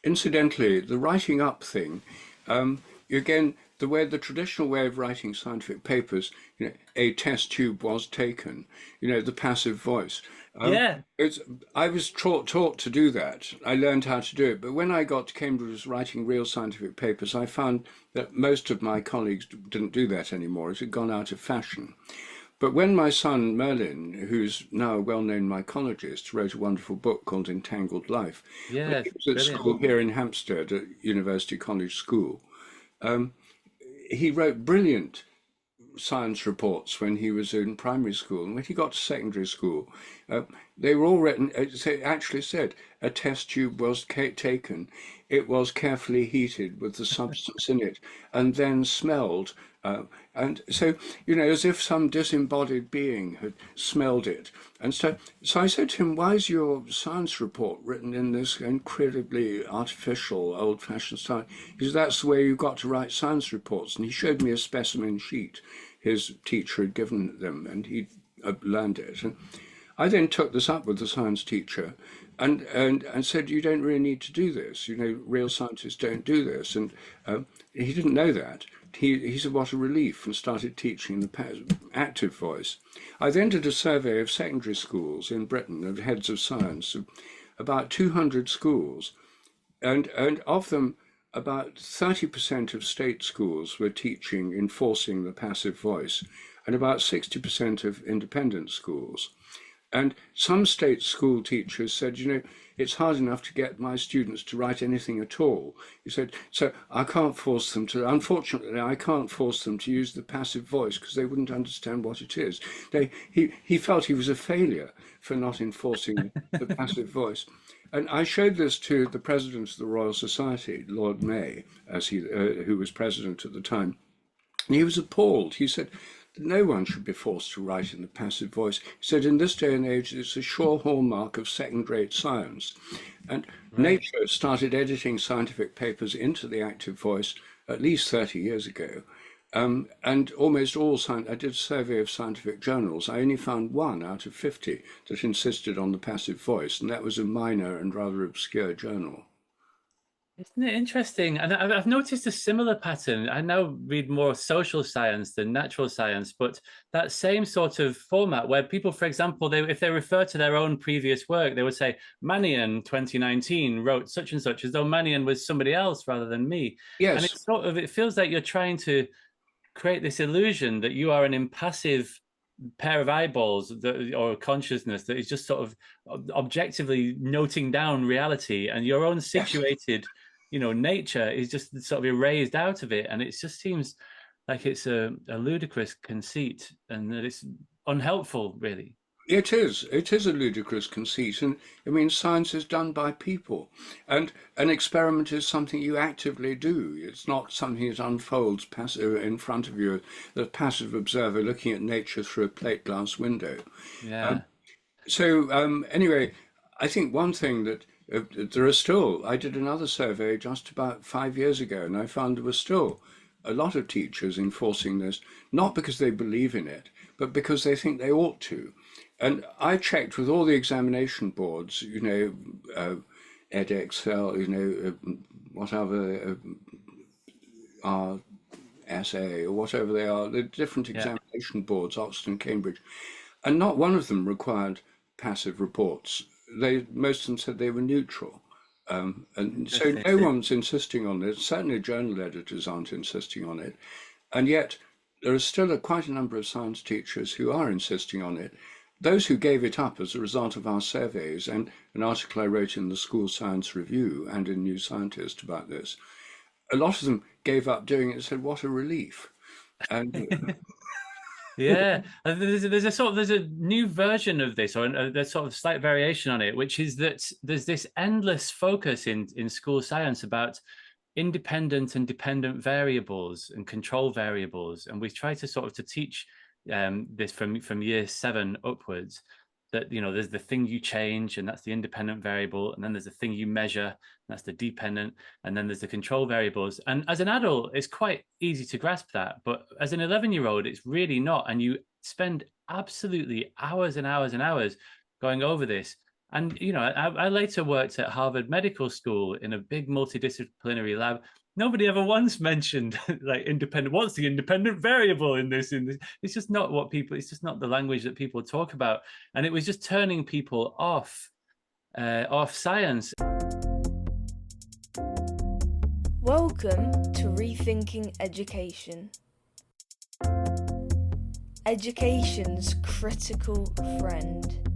incidentally, the writing up thing, again, the traditional way of writing scientific papers, a test tube was taken, the passive voice. Um, Yeah. it's, I was taught to do that. I learned how to do it. But when I got to Cambridge was writing real scientific papers, I found that most of my colleagues didn't do that anymore. It had gone out of fashion. But when my son Merlin, who's now a well-known mycologist, wrote a wonderful book called Entangled Life, when Yeah. he was at Brilliant. school here in Hampstead at University College School, he wrote brilliant science reports when he was in primary school, and when he got to secondary school, uh, they were all written. It actually said a test tube was taken, it was carefully heated with the substance in it, and then smelled. And so, as if some disembodied being had smelled it. And so I said to him, "Why is your science report written in this incredibly artificial, old-fashioned style?" He said, "That's the way you got to write science reports." And he showed me a specimen sheet his teacher had given them, and he learned it. And I then took this up with the science teacher and said, "You don't really need to do this. Real scientists don't do this." And he didn't know that. He said, "What a relief," and started teaching the active voice. I then did a survey of secondary schools in Britain, of heads of science, of about 200 schools, and of them, about 30% of state schools were teaching, enforcing the passive voice, and about 60% of independent schools. And some state school teachers said, it's hard enough to get my students to write anything at all. He said, so I can't force them to, unfortunately, I can't force them to use the passive voice because they wouldn't understand what it is. He felt he was a failure for not enforcing the passive voice. And I showed this to the president of the Royal Society, Lord May, who was president at the time. And he was appalled. He said, no one should be forced to write in the passive voice. He said, in this day and age, it's a sure hallmark of second-rate science. And Right. Nature started editing scientific papers into the active voice at least 30 years ago. And almost all I did a survey of scientific journals. I only found one out of 50 that insisted on the passive voice, and that was a minor and rather obscure journal. Isn't it interesting? And I've noticed a similar pattern. I now read more social science than natural science, but that same sort of format where people, for example, if they refer to their own previous work, they would say, Mannion 2019 wrote such and such, as though Mannion was somebody else rather than me. And Yes, it's it feels like you're trying to create this illusion that you are an impassive pair of eyeballs or consciousness that is just sort of objectively noting down reality, and your own yes. situated nature is just sort of erased out of it, and it just seems like it's a ludicrous conceit and that it's unhelpful, really. It is. It is a ludicrous conceit, and I mean, science is done by people, and an experiment is something you actively do. It's not something that unfolds passive in front of you, the passive observer looking at nature through a plate glass window. Yeah. So anyway, I think one thing that there are still. I did another survey just about 5 years ago, and I found there were still a lot of teachers enforcing this, not because they believe in it, but because they think they ought to. And I checked with all the examination boards, edXL, whatever, RSA, or whatever they are, the different Yeah. examination boards, Oxford and Cambridge, and not one of them required passive reports. Most of them said they were neutral. And so Interesting. no one's insisting on this. Certainly journal editors aren't insisting on it. And yet there are still quite a number of science teachers who are insisting on it. Those who gave it up as a result of our surveys and an article I wrote in the School Science Review and in New Scientist about this, a lot of them gave up doing it and said, what a relief. And Yeah, there's a new version of this, or there's sort of slight variation on it, which is that there's this endless focus in school science about independent and dependent variables and control variables, and we try to sort of to teach this from year 7 upwards, that there's the thing you change, and that's the independent variable, and then there's the thing you measure, and that's the dependent, and then there's the control variables. And as an adult, it's quite easy to grasp that, but as an 11-year-old, it's really not. And you spend absolutely hours and hours and hours going over this, And, you know, I later worked at Harvard Medical School in a big multidisciplinary lab. Nobody ever once mentioned like independent. What's the independent variable in this? It's just not what people. It's just not the language that people talk about, and it was just turning people off science. Welcome to Rethinking Education. Education's critical friend.